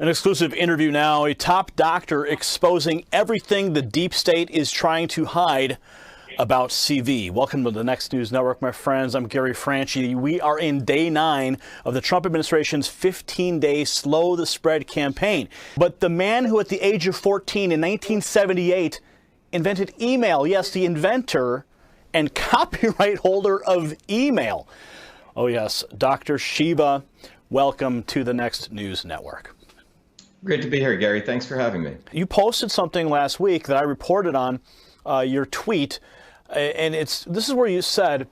An exclusive interview now, a top doctor exposing everything the deep state is trying to hide about CV. Welcome to the Next News Network, my friends. I'm Gary Franchi. We are in day 9 of the Trump administration's 15-day Slow the Spread campaign. But the man who at the age of 14 in 1978 invented email, yes, the inventor and copyright holder of email. Oh yes, Dr. Shiva, welcome to the Next News Network. Great to be here, Gary. Thanks for having me. You posted something last week that I reported on your tweet, and this is where you said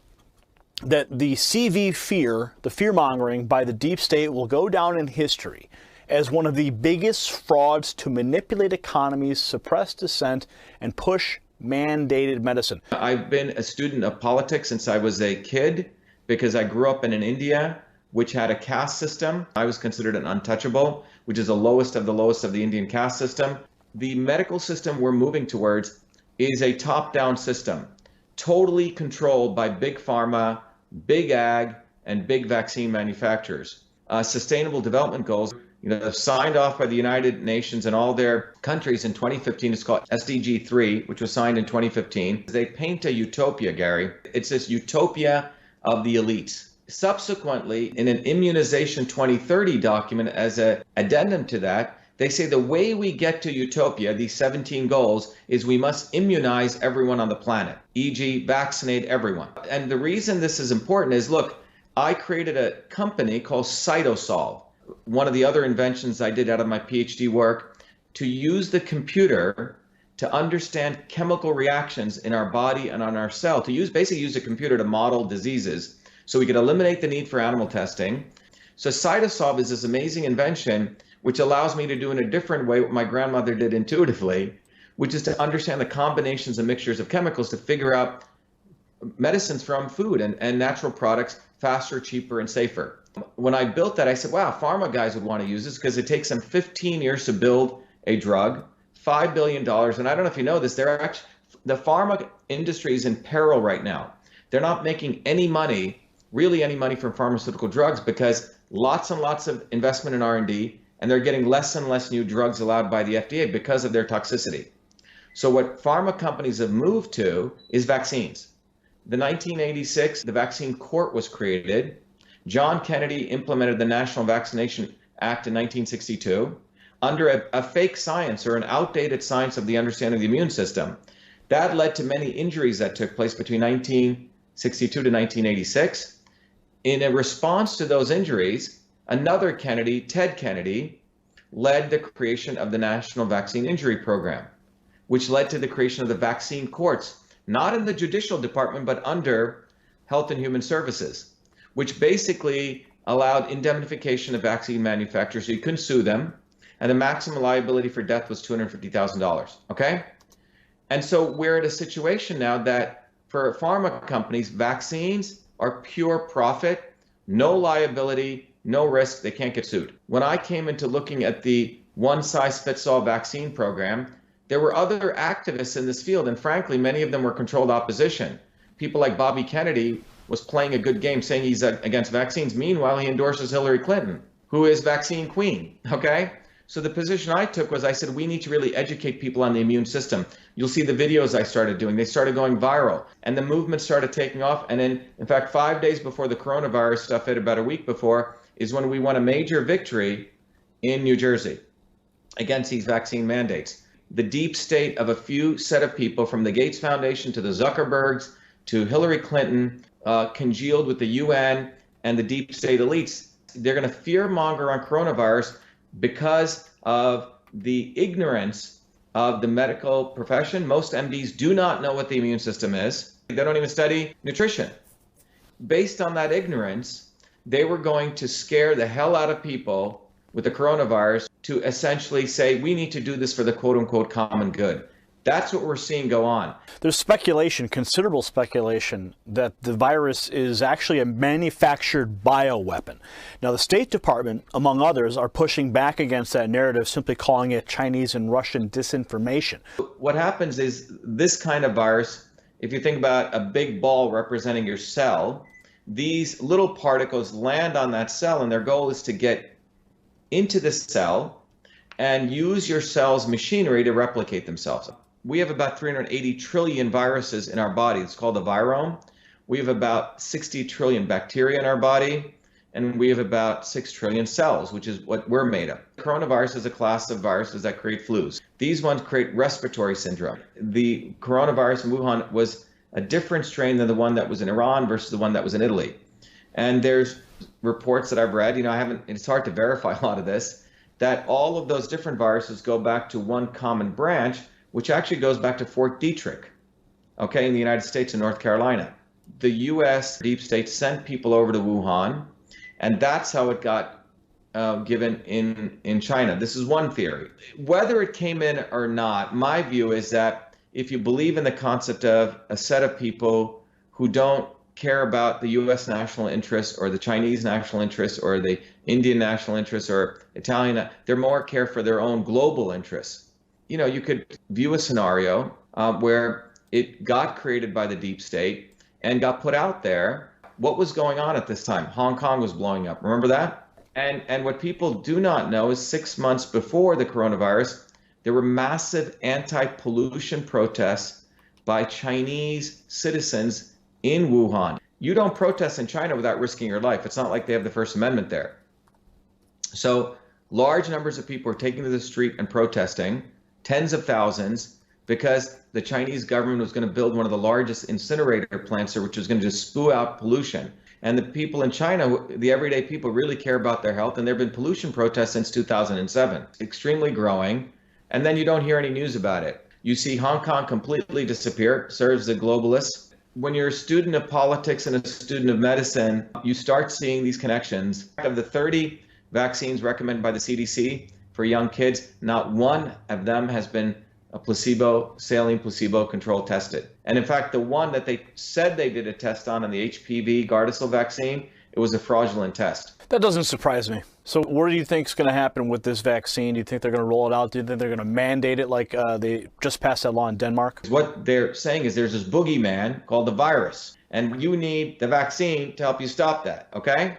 that the CV fear, the fear-mongering by the deep state will go down in history as one of the biggest frauds to manipulate economies, suppress dissent, and push mandated medicine. I've been a student of politics since I was a kid because I grew up in India, which had a caste system. I was considered an untouchable, which is the lowest of the Indian caste system. The medical system we're moving towards is a top-down system, totally controlled by big pharma, big ag, and big vaccine manufacturers. Sustainable development goals, signed off by the United Nations and all their countries in 2015. It's called SDG 3, which was signed in 2015. They paint a utopia, Gary. It's this utopia of the elites. Subsequently, in an Immunization 2030 document as an addendum to that, they say the way we get to utopia, these 17 goals, is we must immunize everyone on the planet, e.g. vaccinate everyone. And the reason this is important is, look, I created a company called Cytosolve, one of the other inventions I did out of my PhD work, to use the computer to understand chemical reactions in our body and on our cell, basically use a computer to model diseases so we could eliminate the need for animal testing. So Cytosolve is this amazing invention which allows me to do in a different way what my grandmother did intuitively, which is to understand the combinations and mixtures of chemicals to figure out medicines from food and natural products faster, cheaper, and safer. When I built that, I said, wow, pharma guys would want to use this because it takes them 15 years to build a drug, $5 billion. And I don't know if you know this, the pharma industry is in peril right now. They're not making any money, really any money from pharmaceutical drugs because lots and lots of investment in R&D, and they're getting less and less new drugs allowed by the FDA because of their toxicity. So what pharma companies have moved to is vaccines. The 1986, the Vaccine Court was created. John Kennedy implemented the National Vaccination Act in 1962 under a fake science or an outdated science of the understanding of the immune system. That led to many injuries that took place between 1962 to 1986. In a response to those injuries, another Kennedy, Ted Kennedy, led the creation of the National Vaccine Injury Program, which led to the creation of the vaccine courts, not in the judicial department, but under Health and Human Services, which basically allowed indemnification of vaccine manufacturers so you couldn't sue them, and the maximum liability for death was $250,000, okay? And so we're at a situation now that for pharma companies, vaccines are pure profit, no liability, no risk, they can't get sued. When I came into looking at the one-size-fits-all vaccine program, there were other activists in this field, and frankly, many of them were controlled opposition. People like Bobby Kennedy was playing a good game saying he's against vaccines. Meanwhile, he endorses Hillary Clinton, who is vaccine queen, okay? So the position I took was I said, we need to really educate people on the immune system. You'll see the videos I started doing. They started going viral, and the movement started taking off. And then, in fact, 5 days before the coronavirus stuff hit, about a week before, is when we won a major victory in New Jersey against these vaccine mandates. The deep state of a few set of people, from the Gates Foundation to the Zuckerbergs to Hillary Clinton, congealed with the UN and the deep state elites. They're going to fear monger on coronavirus because of the ignorance of the medical profession. Most MDs do not know what the immune system is. They don't even study nutrition. Based on that ignorance, they were going to scare the hell out of people with the coronavirus to essentially say, we need to do this for the quote unquote common good. That's what we're seeing go on. There's speculation, considerable speculation, that the virus is actually a manufactured bioweapon. Now, the State Department, among others, are pushing back against that narrative, simply calling it Chinese and Russian disinformation. What happens is this kind of virus, if you think about a big ball representing your cell, these little particles land on that cell, and their goal is to get into the cell and use your cell's machinery to replicate themselves. We have about 380 trillion viruses in our body. It's called the virome. We have about 60 trillion bacteria in our body, and we have about 6 trillion cells, which is what we're made of. Coronavirus is a class of viruses that create flus. These ones create respiratory syndrome. The coronavirus in Wuhan was a different strain than the one that was in Iran versus the one that was in Italy. And there's reports that I've read, it's hard to verify a lot of this, that all of those different viruses go back to one common branch, which actually goes back to Fort Detrick, okay, in the United States and North Carolina. The US deep state sent people over to Wuhan, and that's how it got given in China. This is one theory. Whether it came in or not, my view is that if you believe in the concept of a set of people who don't care about the US national interest or the Chinese national interest or the Indian national interest or Italian, they're more care for their own global interests. You could view a scenario where it got created by the deep state and got put out there. What was going on at this time? Hong Kong was blowing up. Remember that? And what people do not know is 6 months before the coronavirus, there were massive anti-pollution protests by Chinese citizens in Wuhan. You don't protest in China without risking your life. It's not like they have the First Amendment there. So large numbers of people are taking to the street and protesting, tens of thousands, because the Chinese government was going to build one of the largest incinerator plants there, which was going to just spew out pollution. And the people in China, the everyday people, really care about their health. And there have been pollution protests since 2007, extremely growing. And then you don't hear any news about it. You see Hong Kong completely disappear, serves the globalists. When you're a student of politics and a student of medicine, you start seeing these connections. Of the 30 vaccines recommended by the CDC for young kids, not one of them has been a saline placebo control tested. And in fact, the one that they said they did a test on the HPV Gardasil vaccine, it was a fraudulent test. That doesn't surprise me. So what do you think is going to happen with this vaccine? Do you think they're going to roll it out? Do you think they're going to mandate it like they just passed that law in Denmark? What they're saying is there's this boogeyman called the virus, and you need the vaccine to help you stop that, okay?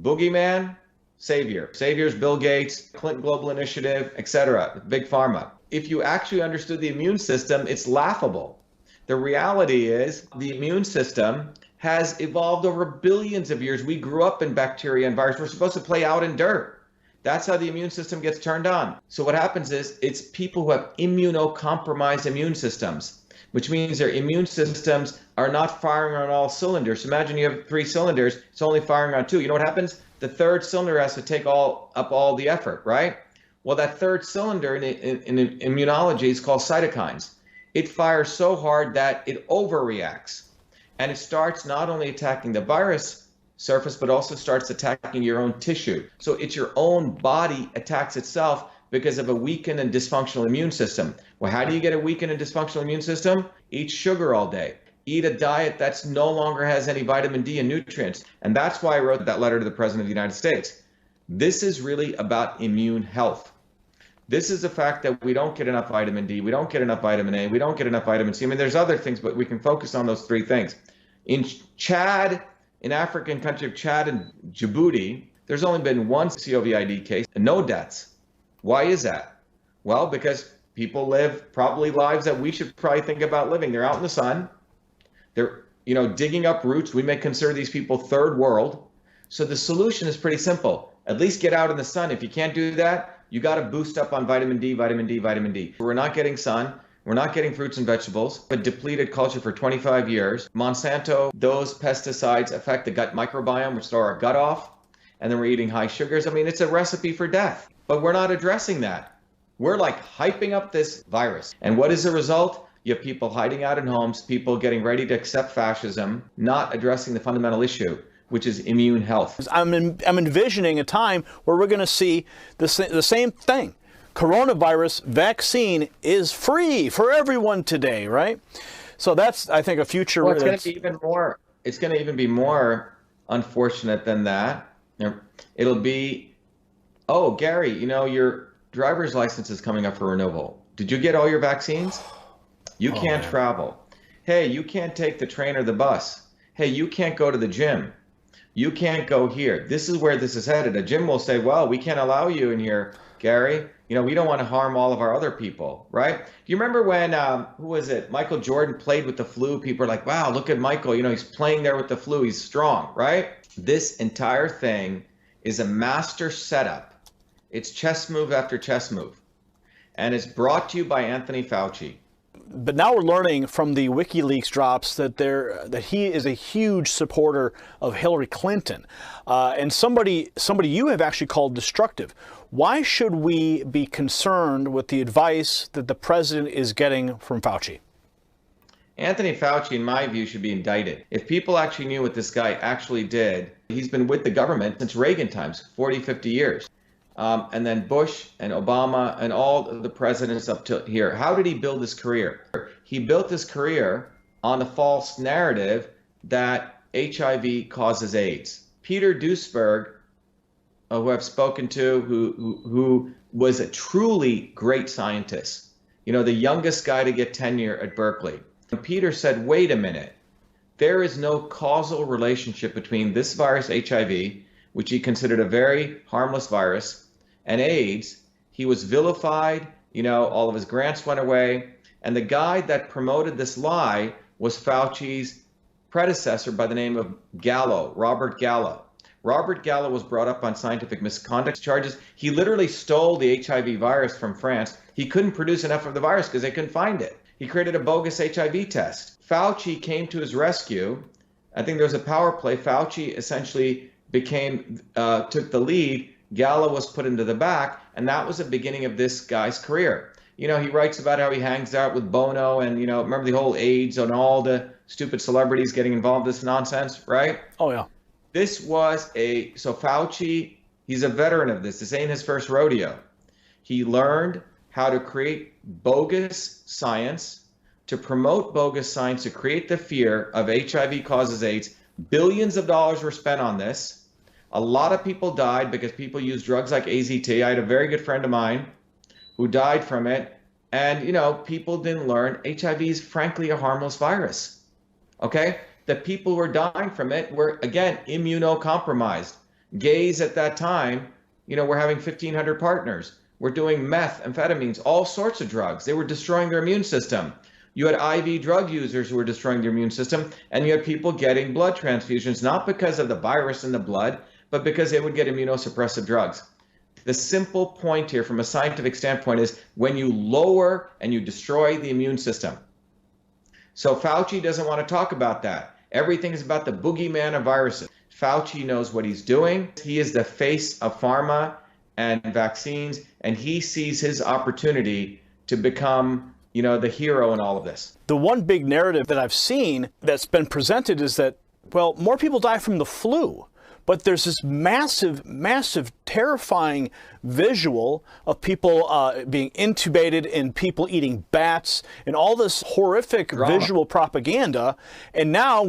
Boogeyman, savior. Savior's Bill Gates, Clinton Global Initiative, etc., Big Pharma. If you actually understood the immune system, it's laughable. The reality is the immune system has evolved over billions of years. We grew up in bacteria and viruses. We're supposed to play out in dirt. That's how the immune system gets turned on. So what happens is it's people who have immunocompromised immune systems, which means their immune systems are not firing on all cylinders. So imagine you have 3 cylinders, it's only firing on 2. You know what happens? The third cylinder has to take up all the effort, right? Well, that third cylinder in immunology is called cytokines. It fires so hard that it overreacts. And it starts not only attacking the virus surface, but also starts attacking your own tissue. So it's your own body attacks itself because of a weakened and dysfunctional immune system. Well, how do you get a weakened and dysfunctional immune system? Eat sugar all day. Eat a diet that's no longer has any vitamin D and nutrients. And that's why I wrote that letter to the President of the United States. This is really about immune health. This is the fact that we don't get enough vitamin D, we don't get enough vitamin A, we don't get enough vitamin C. I mean, there's other things, but we can focus on those 3 things. In Chad, in African country of Chad and Djibouti, there's only been 1 COVID case and no deaths. Why is that? Well, because people live probably lives that we should probably think about living. They're out in the sun. They're, digging up roots. We may consider these people third world. So the solution is pretty simple. At least get out in the sun. If you can't do that, you got to boost up on vitamin D, vitamin D, vitamin D. We're not getting sun. We're not getting fruits and vegetables. A depleted culture for 25 years. Monsanto, those pesticides affect the gut microbiome, which throw our gut off. And then we're eating high sugars. I mean, it's a recipe for death. But we're not addressing that. We're like hyping up this virus. And what is the result? You have people hiding out in homes, people getting ready to accept fascism, not addressing the fundamental issue, which is immune health. I'm envisioning a time where we're going to see the same thing. Coronavirus vaccine is free for everyone today, right? So that's, I think, a future. Well, it's going to be even more. It's going to even be more unfortunate than that. It'll be, oh, Gary, your driver's license is coming up for renewal. Did you get all your vaccines? You can't travel. Hey, you can't take the train or the bus. Hey, you can't go to the gym. You can't go here. This is where this is headed. A gym will say, well, we can't allow you in here. Gary. You know, we don't want to harm all of our other people, right? Do you remember when, who was it? Michael Jordan played with the flu. People are like, wow, look at Michael. You know, he's playing there with the flu. He's strong, right? This entire thing is a master setup. It's chess move after chess move. And it's brought to you by Anthony Fauci. But now we're learning from the WikiLeaks drops that he is a huge supporter of Hillary Clinton, and somebody you have actually called destructive. Why should we be concerned with the advice that the president is getting from Fauci? Anthony Fauci, in my view, should be indicted. If people actually knew what this guy actually did, he's been with the government since Reagan times, 40, 50 years. And then Bush and Obama and all the presidents up to here. How did he build his career? He built his career on the false narrative that HIV causes AIDS. Peter Duesberg, who I've spoken to, who was a truly great scientist, you know, the youngest guy to get tenure at Berkeley. And Peter said, wait a minute, there is no causal relationship between this virus, HIV, which he considered a very harmless virus, and AIDS. He was vilified, you know, all of his grants went away. And the guy that promoted this lie was Fauci's predecessor by the name of Gallo, Robert Gallo. Robert Gallo was brought up on scientific misconduct charges. He literally stole the HIV virus from France. He couldn't produce enough of the virus because they couldn't find it. He created a bogus HIV test. Fauci came to his rescue. I think there was a power play. Fauci essentially took the lead. Gallo was put into the back, and that was the beginning of this guy's career. You know, he writes about how he hangs out with Bono and, you know, remember the whole AIDS and all the stupid celebrities getting involved in this nonsense, right? Oh, yeah. So Fauci, he's a veteran of this. This ain't his first rodeo. He learned how to create bogus science, to promote bogus science, to create the fear of HIV causes AIDS. Billions of dollars were spent on this. A lot of people died because people used drugs like AZT. I had a very good friend of mine who died from it. And, you know, people didn't learn HIV is frankly a harmless virus. Okay? The people who were dying from it were, again, immunocompromised. Gays at that time, you know, were having 1,500 partners. We're doing meth, amphetamines, all sorts of drugs. They were destroying their immune system. You had IV drug users who were destroying their immune system, and you had people getting blood transfusions, not because of the virus in the blood, but because they would get immunosuppressive drugs. The simple point here from a scientific standpoint is when you lower and you destroy the immune system. So Fauci doesn't want to talk about that. Everything is about the boogeyman of viruses. Fauci knows what he's doing. He is the face of pharma and vaccines, and he sees his opportunity to become, you know, the hero in all of this. The one big narrative that I've seen that's been presented is that, well, more people die from the flu. But there's this massive, massive, terrifying visual of people being intubated and people eating bats and all this horrific visual propaganda. And now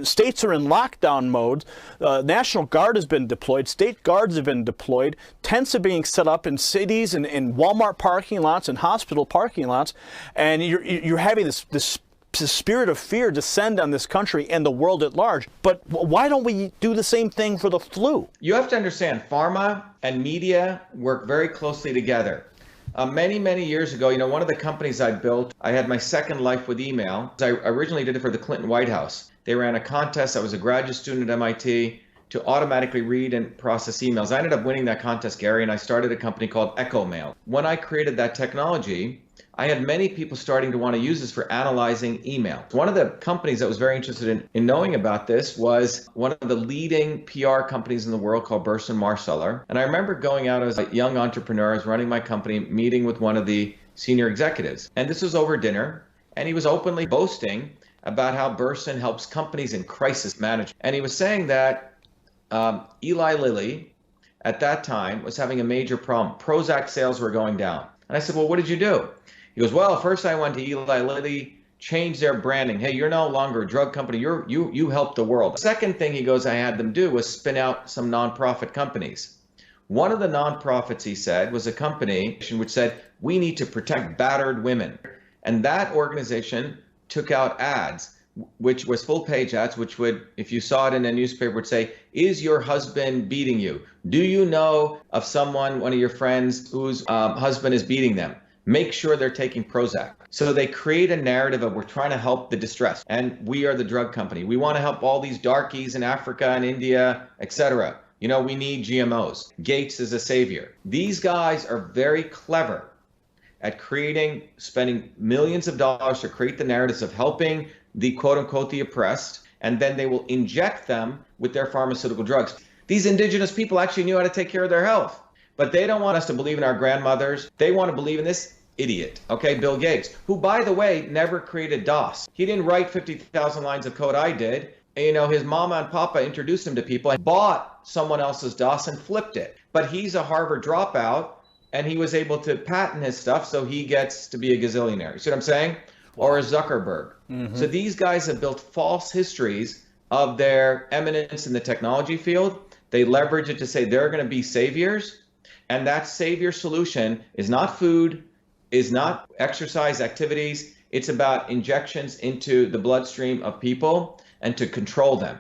states are in lockdown mode. National Guard has been deployed. State guards have been deployed. Tents are being set up in cities and in Walmart parking lots and hospital parking lots. And you're having this spirit of fear descend on this country and the world at large. But why don't we do the same thing for the flu? You have to understand, pharma and media work very closely together. Many, many years ago, you know, one of the companies I built, I had my second life with email. I originally did it for the Clinton White House. They ran a contest. I was a graduate student at MIT to automatically read and process emails. I ended up winning that contest, Gary, and I started a company called Echo Mail. When I created that technology, I had many people starting to want to use this for analyzing email. One of the companies that was very interested in knowing about this was one of the leading PR companies in the world called Burson Marsteller. And I remember going out as a young entrepreneur, I was running my company, meeting with one of the senior executives. And this was over dinner, and he was openly boasting about how Burson helps companies in crisis management. And he was saying that Eli Lilly at that time was having a major problem. Prozac sales were going down. And I said, well, what did you do? He goes, well, first I went to Eli Lilly, changed their branding. Hey, you're no longer a drug company. You help the world. The second thing he goes, I had them do was spin out some nonprofit companies. One of the nonprofits, he said, was a company which said, we need to protect battered women. And that organization took out ads which was full page ads, which would, if you saw it in a newspaper, would say, is your husband beating you? Do you know of someone, one of your friends, whose husband is beating them? Make sure they're taking Prozac. So they create a narrative of we're trying to help the distressed, and we are the drug company. We want to help all these darkies in Africa and India, etc. You know, we need GMOs. Gates is a savior. These guys are very clever at spending millions of dollars to create the narratives of helping the quote unquote the oppressed, and then they will inject them with their pharmaceutical drugs. These indigenous people actually knew how to take care of their health, but they don't want us to believe in our grandmothers. They want to believe in this idiot, okay, Bill Gates, who, by the way, never created DOS. He didn't write 50,000 lines of code I did. You know, his mama and papa introduced him to people and bought someone else's DOS and flipped it. But he's a Harvard dropout, and he was able to patent his stuff, so he gets to be a gazillionaire. You see what I'm saying? Or a Zuckerberg. Mm-hmm. So these guys have built false histories of their eminence in the technology field. They leverage it to say they're going to be saviors. And that savior solution is not food, is not exercise activities. It's about injections into the bloodstream of people and to control them.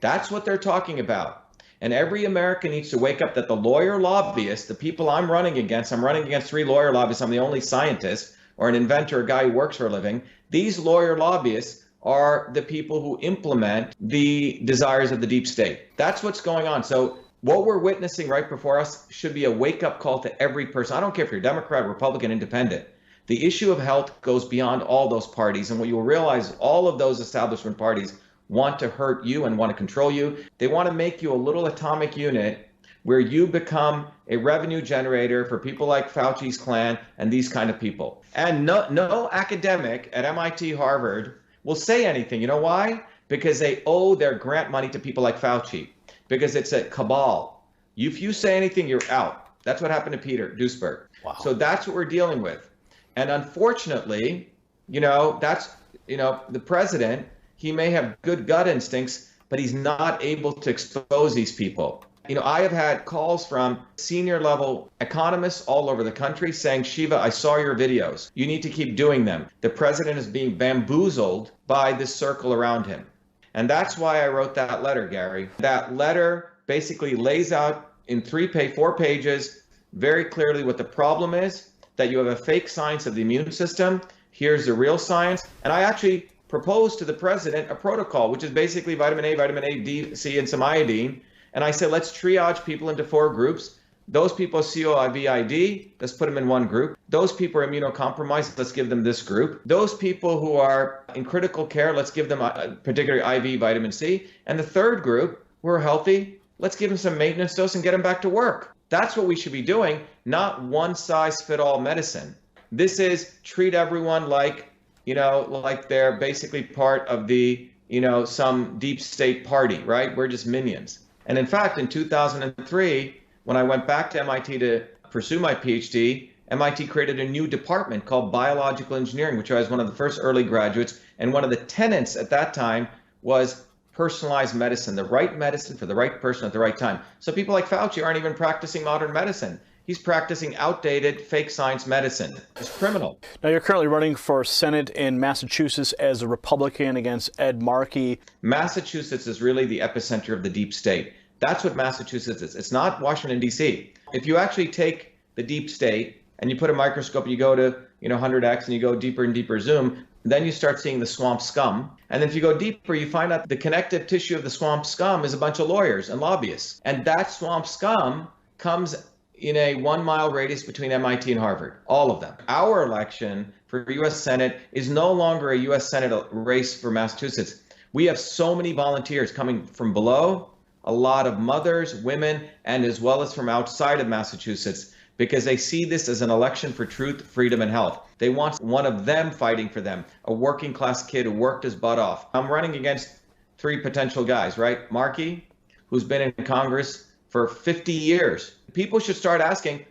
That's what they're talking about. And every American needs to wake up that the lawyer lobbyists, the people I'm running against 3 lawyer lobbyists. I'm the only scientist or an inventor, a guy who works for a living. These lawyer lobbyists are the people who implement the desires of the deep state. That's what's going on. So what we're witnessing right before us should be a wake-up call to every person. I don't care if you're Democrat, Republican, Independent. The issue of health goes beyond all those parties. And what you'll realize, all of those establishment parties want to hurt you and want to control you. They want to make you a little atomic unit where you become a revenue generator for people like Fauci's clan and these kind of people. And no academic at MIT, Harvard will say anything. You know why? Because they owe their grant money to people like Fauci, because it's a cabal. If you say anything, you're out. That's what happened to Peter Duesberg. Wow. So that's what we're dealing with. And unfortunately, the president, he may have good gut instincts, but he's not able to expose these people. I have had calls from senior level economists all over the country saying, Shiva, I saw your videos. You need to keep doing them. The president is being bamboozled by this circle around him. And that's why I wrote that letter, Gary. That letter basically lays out in 4 pages very clearly what the problem is, that you have a fake science of the immune system. Here's the real science. And I actually proposed to the president a protocol, which is basically vitamin A, D, C, and some iodine. And I said, let's triage people into 4 groups. Those people COVID, let's put them in one group. Those people are immunocompromised, let's give them this group. Those people who are in critical care, let's give them a particular IV vitamin C. And the third group, who are healthy, let's give them some maintenance dose and get them back to work. That's what we should be doing, not one-size-fit-all medicine. This is treat everyone like they're basically part of the, some deep state party, right? We're just minions. And in fact, in 2003, when I went back to MIT to pursue my PhD, MIT created a new department called biological engineering, which I was one of the first early graduates. And one of the tenets at that time was personalized medicine, the right medicine for the right person at the right time. So people like Fauci aren't even practicing modern medicine. He's practicing outdated fake science medicine. It's criminal. Now, you're currently running for Senate in Massachusetts as a Republican against Ed Markey. Massachusetts is really the epicenter of the deep state. That's what Massachusetts is. It's not Washington, D.C. If you actually take the deep state and you put a microscope, you go to 100x and you go deeper and deeper zoom, then you start seeing the swamp scum. And then if you go deeper, you find out the connective tissue of the swamp scum is a bunch of lawyers and lobbyists. And that swamp scum comes in a 1-mile radius between MIT and Harvard, all of them. Our election for U.S. Senate is no longer a U.S. Senate race for Massachusetts. We have so many volunteers coming from below, a lot of mothers, women, and as well as from outside of Massachusetts, because they see this as an election for truth, freedom, and health. They want one of them fighting for them, a working class kid who worked his butt off. I'm running against 3 potential guys, right? Markey, who's been in Congress for 50 years. People should start asking,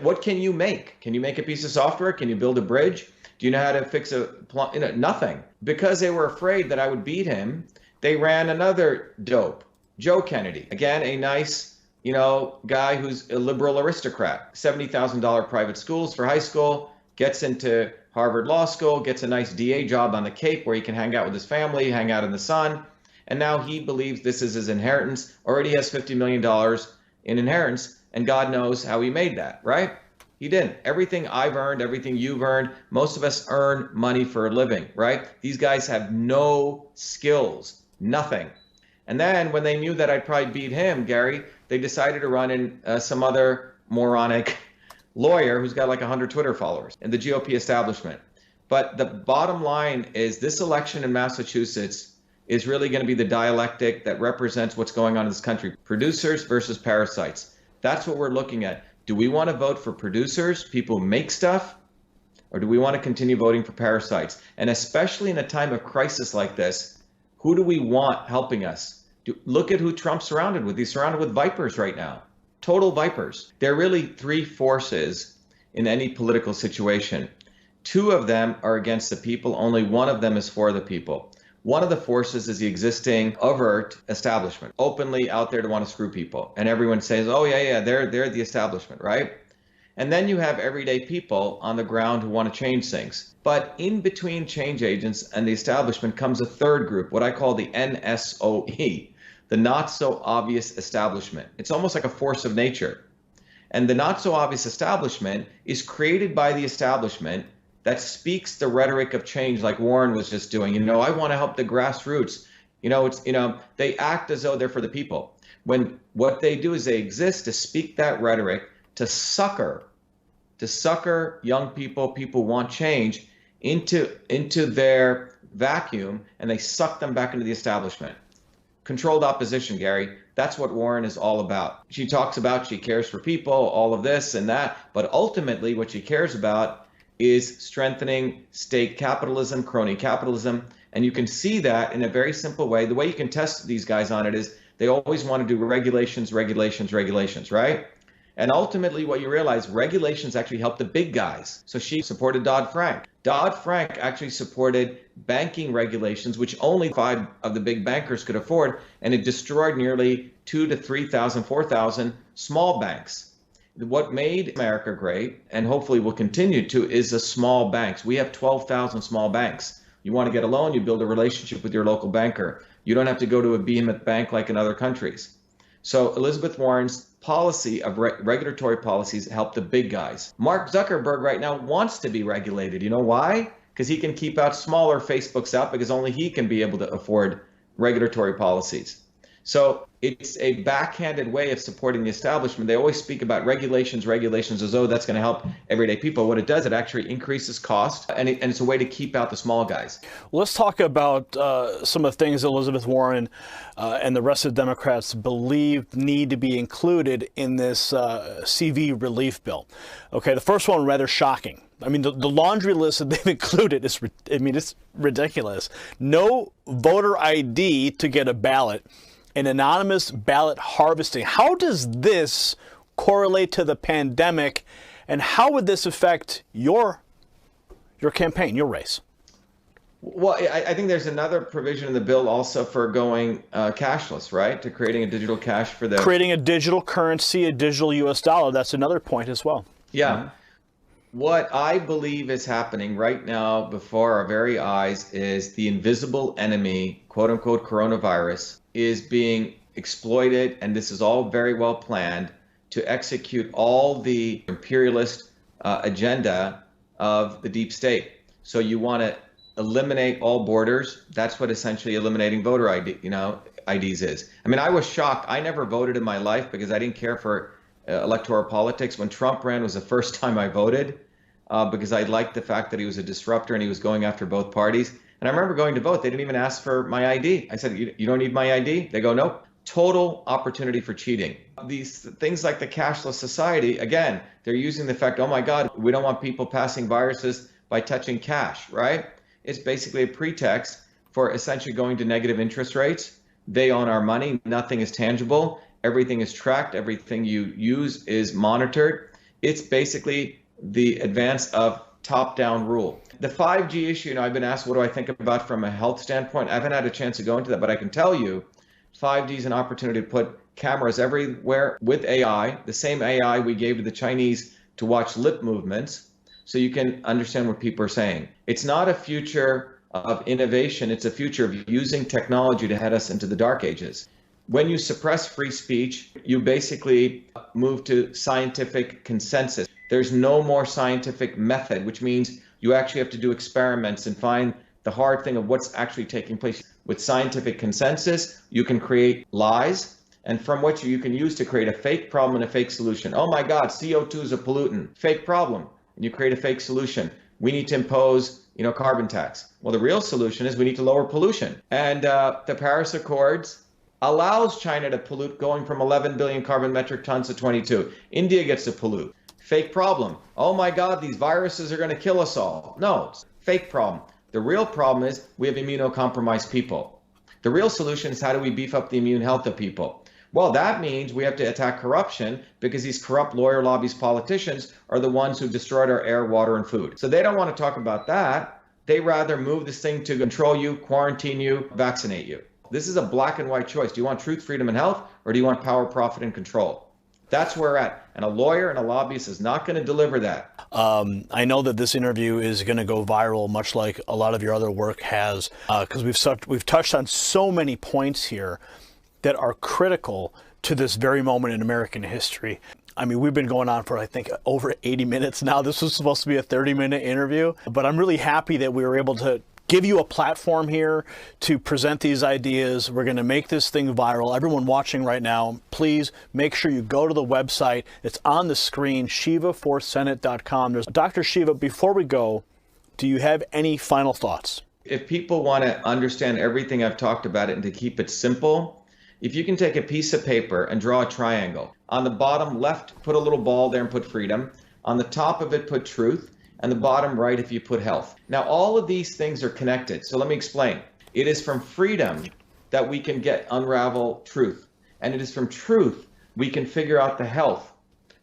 what can you make? Can you make a piece of software? Can you build a bridge? Do you know how to fix a plumb? Nothing. Because they were afraid that I would beat him, they ran another dope, Joe Kennedy. Again, a nice, guy who's a liberal aristocrat. $70,000 private schools for high school, gets into Harvard Law School, gets a nice DA job on the Cape where he can hang out with his family, hang out in the sun. And now he believes this is his inheritance, already has $50 million in inheritance, and God knows how he made that, right? He didn't. Everything I've earned, everything you've earned, most of us earn money for a living, right? These guys have no skills, nothing. And then when they knew that I'd probably beat him, Gary, they decided to run in some other moronic lawyer who's got like 100 Twitter followers in the GOP establishment. But the bottom line is this election in Massachusetts is really going to be the dialectic that represents what's going on in this country. Producers versus parasites. That's what we're looking at. Do we want to vote for producers, people who make stuff, or do we want to continue voting for parasites? And especially in a time of crisis like this, who do we want helping us? Look at who Trump's surrounded with. He's surrounded with vipers right now, total vipers. There are really three forces in any political situation. Two of them are against the people. Only one of them is for the people. One of the forces is the existing overt establishment, openly out there to want to screw people. And everyone says, oh, yeah, they're the establishment, right? And then you have everyday people on the ground who want to change things. But in between change agents and the establishment comes a third group, what I call the NSOE, the not so obvious establishment. It's almost like a force of nature. And the not so obvious establishment is created by the establishment that speaks the rhetoric of change like Warren was just doing. I want to help the grassroots. They act as though they're for the people. When what they do is they exist to speak that rhetoric, to sucker young people who want change into their vacuum, and they suck them back into the establishment. Controlled opposition, Gary. That's what Warren is all about. She talks about she cares for people, all of this and that, but ultimately what she cares about is strengthening state capitalism, crony capitalism. And you can see that in a very simple way. The way you can test these guys on it is they always want to do regulations, right? And ultimately what you realize, regulations actually help the big guys. So she supported Dodd-Frank. Dodd-Frank actually supported banking regulations, which only 5 of the big bankers could afford. And it destroyed nearly 2,000 to 3,000, 4,000 small banks. What made America great, and hopefully will continue to, is the small banks. We have 12,000 small banks. You want to get a loan, you build a relationship with your local banker. You don't have to go to a behemoth bank like in other countries. So Elizabeth Warren's policy of regulatory policies help the big guys. Mark Zuckerberg right now wants to be regulated. You know why? Because he can keep out smaller Facebooks out because only he can be able to afford regulatory policies. So it's a backhanded way of supporting the establishment. They always speak about regulations as though that's going to help everyday people. What it does, it actually increases cost, and it's a way to keep out the small guys. Let's talk about some of the things Elizabeth Warren and the rest of the Democrats believe need to be included in this CV relief bill. Okay, the first one, rather shocking. I mean, the laundry list that they've included is, it's ridiculous. No voter ID to get a ballot. An anonymous ballot harvesting. How does this correlate to the pandemic, and how would this affect your campaign, your race? Well, I think there's another provision in the bill also for going cashless, right? To creating a digital cash for the... Creating a digital currency, a digital U.S. dollar. That's another point as well. Yeah. Mm-hmm. What I believe is happening right now before our very eyes is the invisible enemy, quote unquote, coronavirus, is being exploited, and this is all very well planned to execute all the imperialist agenda of the deep state. So you want to eliminate all borders. That's what essentially eliminating voter ID, IDs is. I mean, I was shocked. I never voted in my life because I didn't care for electoral politics. When Trump ran was the first time I voted because I liked the fact that he was a disruptor and he was going after both parties. And I remember going to vote. They didn't even ask for my ID. I said, you don't need my ID? They go, nope. Total opportunity for cheating. These things like the cashless society, again, they're using the fact, oh my God, we don't want people passing viruses by touching cash, right? It's basically a pretext for essentially going to negative interest rates. They own our money. Nothing is tangible. Everything is tracked. Everything you use is monitored. It's basically the advance of top-down rule. The 5G issue, I've been asked what do I think about from a health standpoint. I haven't had a chance to go into that, but I can tell you 5G is an opportunity to put cameras everywhere with AI, the same AI we gave to the Chinese to watch lip movements. so you can understand what people are saying. It's not a future of innovation. It's a future of using technology to head us into the dark ages. When you suppress free speech, you basically move to scientific consensus. There's no more scientific method, which means you actually have to do experiments and find the hard thing of what's actually taking place. With scientific consensus, you can create lies, and from which you can use to create a fake problem and a fake solution. Oh my God, CO2 is a pollutant. Fake problem. And you create a fake solution. We need to impose, carbon tax. Well, the real solution is we need to lower pollution. And the Paris Accords allows China to pollute, going from 11 billion carbon metric tons to 22. India gets to pollute. Fake problem. Oh my God, these viruses are going to kill us all. No, it's fake problem. The real problem is we have immunocompromised people. The real solution is how do we beef up the immune health of people? Well, that means we have to attack corruption, because these corrupt lawyer lobbies politicians are the ones who destroyed our air, water, and food. So they don't want to talk about that. They rather move this thing to control you, quarantine you, vaccinate you. This is a black and white choice. Do you want truth, freedom, and health, or do you want power, profit, and control? That's where we're at. And a lawyer and a lobbyist is not going to deliver that. I know that this interview is going to go viral, much like a lot of your other work has, because we've touched on so many points here that are critical to this very moment in American history. I mean, we've been going on for, I think, over 80 minutes now. This was supposed to be a 30-minute interview, but I'm really happy that we were able to give you a platform here to present these ideas. We're going to make this thing viral. Everyone watching right now, please make sure you go to the website. It's on the screen, shiva4senate.com. Dr. Shiva, before we go, do you have any final thoughts? If people want to understand everything I've talked about and to keep it simple, if you can take a piece of paper and draw a triangle, on the bottom left, put a little ball there and put freedom. On the top of it, put truth. And the bottom right, if you put health. Now, all of these things are connected. So let me explain. It is from freedom that we can unravel truth. And it is from truth we can figure out the health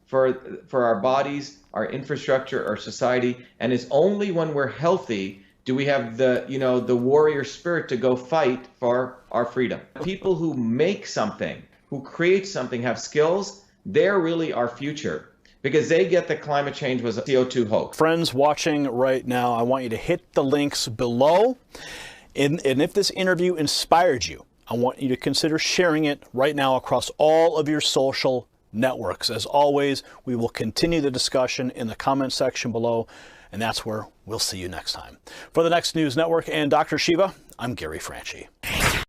for our bodies, our infrastructure, our society. And it's only when we're healthy do we have the warrior spirit to go fight for our freedom. People who make something, who create something, have skills, they're really our future, because they get that climate change was a CO2 hoax. Friends watching right now, I want you to hit the links below. And if this interview inspired you, I want you to consider sharing it right now across all of your social networks. As always, we will continue the discussion in the comment section below, and that's where we'll see you next time. For the Next News Network and Dr. Shiva, I'm Gary Franchi.